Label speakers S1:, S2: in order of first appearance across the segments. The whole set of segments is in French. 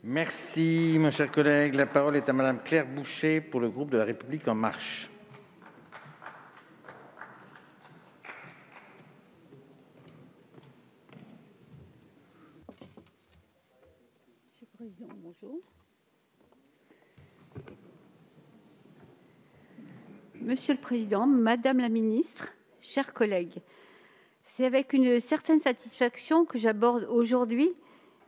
S1: Merci, mon cher collègue. La parole est à Madame Claire Boucher pour le groupe de La République En Marche.
S2: Monsieur le Président, bonjour. Monsieur le Président, Madame la Ministre, chers collègues, c'est avec une certaine satisfaction que j'aborde aujourd'hui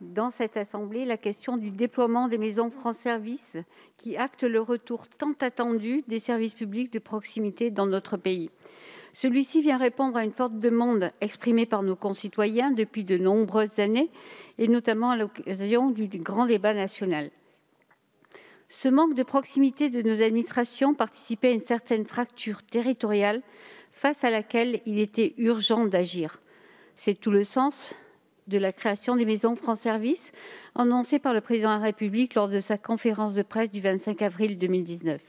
S2: dans cette Assemblée la question du déploiement des maisons France Services qui actent le retour tant attendu des services publics de proximité dans notre pays. Celui-ci vient répondre à une forte demande exprimée par nos concitoyens depuis de nombreuses années et notamment à l'occasion du grand débat national. Ce manque de proximité de nos administrations participait à une certaine fracture territoriale face à laquelle il était urgent d'agir. C'est tout le sens de la création des maisons France Services annoncée par le Président de la République lors de sa conférence de presse du 25 avril 2019.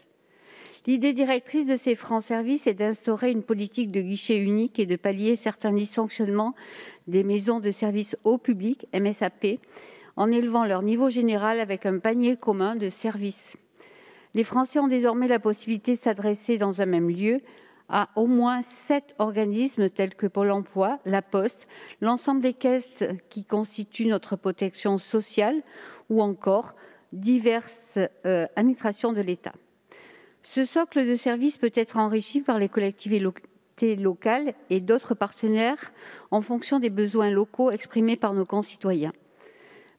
S2: L'idée directrice de ces France Services est d'instaurer une politique de guichet unique et de pallier certains dysfonctionnements des maisons de services au public, MSAP, en élevant leur niveau général avec un panier commun de services. Les Français ont désormais la possibilité de s'adresser dans un même lieu à au moins 7 organismes tels que Pôle emploi, La Poste, l'ensemble des caisses qui constituent notre protection sociale ou encore diverses administrations de l'État. Ce socle de services peut être enrichi par les collectivités locales et d'autres partenaires en fonction des besoins locaux exprimés par nos concitoyens.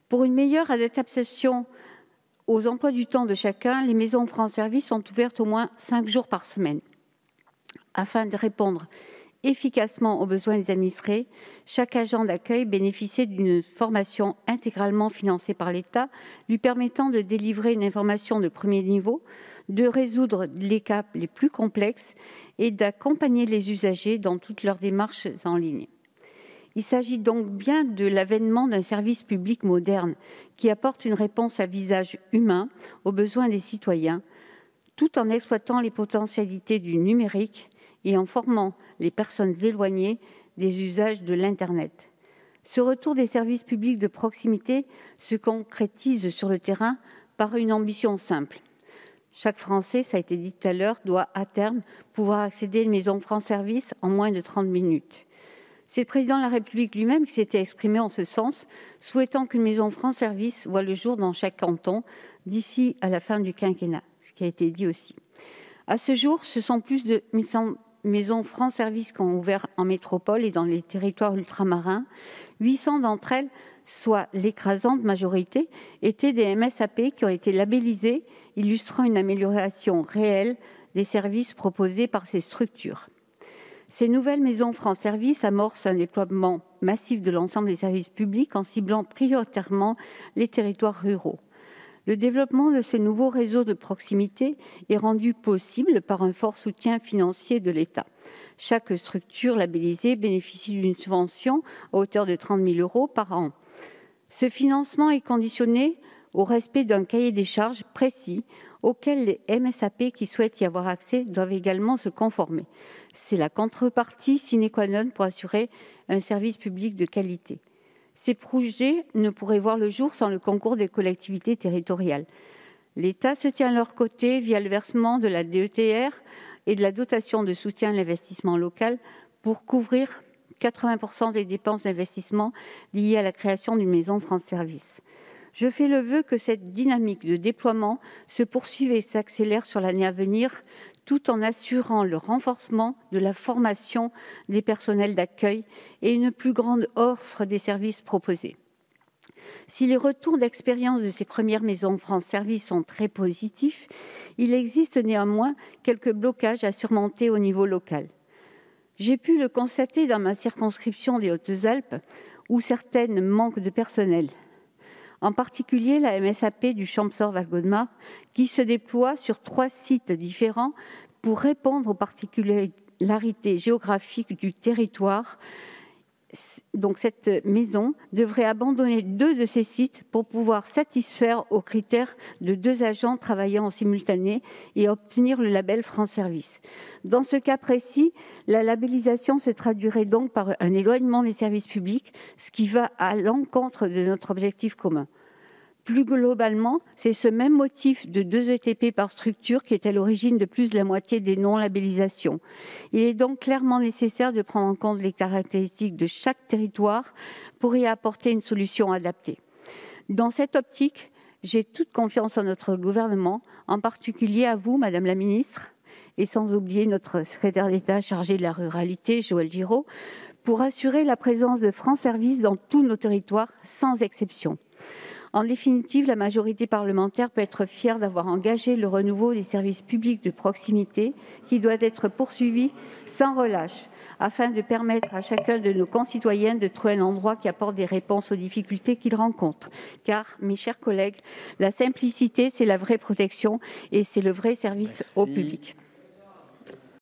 S2: Pour une meilleure adaptation aux emplois du temps de chacun, les maisons France Services sont ouvertes au moins 5 jours par semaine. Afin de répondre efficacement aux besoins des administrés, chaque agent d'accueil bénéficie d'une formation intégralement financée par l'État, lui permettant de délivrer une information de premier niveau, de résoudre les cas les plus complexes et d'accompagner les usagers dans toutes leurs démarches en ligne. Il s'agit donc bien de l'avènement d'un service public moderne qui apporte une réponse à visage humain aux besoins des citoyens, tout en exploitant les potentialités du numérique et en formant les personnes éloignées des usages de l'Internet. Ce retour des services publics de proximité se concrétise sur le terrain par une ambition simple. Chaque Français, ça a été dit tout à l'heure, doit à terme pouvoir accéder à une maison France Services en moins de 30 minutes. C'est le Président de la République lui-même qui s'était exprimé en ce sens, souhaitant qu'une maison France Services voie le jour dans chaque canton d'ici à la fin du quinquennat, ce qui a été dit aussi. À ce jour, ce sont plus de 1100 maisons France Services qui ont ouvert en métropole et dans les territoires ultramarins. 800 d'entre elles, soit l'écrasante majorité, étaient des MSAP qui ont été labellisées, illustrant une amélioration réelle des services proposés par ces structures. Ces nouvelles maisons France Services amorcent un déploiement massif de l'ensemble des services publics en ciblant prioritairement les territoires ruraux. Le développement de ce nouveau réseau de proximité est rendu possible par un fort soutien financier de l'État. Chaque structure labellisée bénéficie d'une subvention à hauteur de 30 000 € par an. Ce financement est conditionné au respect d'un cahier des charges précis auquel les MSAP qui souhaitent y avoir accès doivent également se conformer. C'est la contrepartie sine qua non pour assurer un service public de qualité. Ces projets ne pourraient voir le jour sans le concours des collectivités territoriales. L'État se tient à leur côté via le versement de la DETR et de la dotation de soutien à l'investissement local pour couvrir 80% des dépenses d'investissement liées à la création d'une maison France Services. Je fais le vœu que cette dynamique de déploiement se poursuive et s'accélère sur l'année à venir, tout en assurant le renforcement de la formation des personnels d'accueil et une plus grande offre des services proposés. Si les retours d'expérience de ces premières maisons France Services sont très positifs, il existe néanmoins quelques blocages à surmonter au niveau local. J'ai pu le constater dans ma circonscription des Hautes-Alpes, où certaines manquent de personnel. En particulier la MSAP du Champsaur-Val-Gaudemar, qui se déploie sur 3 sites différents pour répondre aux particularités géographiques du territoire. Donc cette maison devrait abandonner 2 de ces sites pour pouvoir satisfaire aux critères de 2 agents travaillant en simultané et obtenir le label France Services. Dans ce cas précis, la labellisation se traduirait donc par un éloignement des services publics, ce qui va à l'encontre de notre objectif commun. Plus globalement, c'est ce même motif de 2 ETP par structure qui est à l'origine de plus de la moitié des non-labellisations. Il est donc clairement nécessaire de prendre en compte les caractéristiques de chaque territoire pour y apporter une solution adaptée. Dans cette optique, j'ai toute confiance en notre gouvernement, en particulier à vous, Madame la Ministre, et sans oublier notre secrétaire d'État chargé de la ruralité, Joël Giraud, pour assurer la présence de France Services dans tous nos territoires, sans exception. En définitive, la majorité parlementaire peut être fière d'avoir engagé le renouveau des services publics de proximité qui doit être poursuivi sans relâche afin de permettre à chacun de nos concitoyens de trouver un endroit qui apporte des réponses aux difficultés qu'ils rencontrent. Car, mes chers collègues, la simplicité, c'est la vraie protection et c'est le vrai service au public.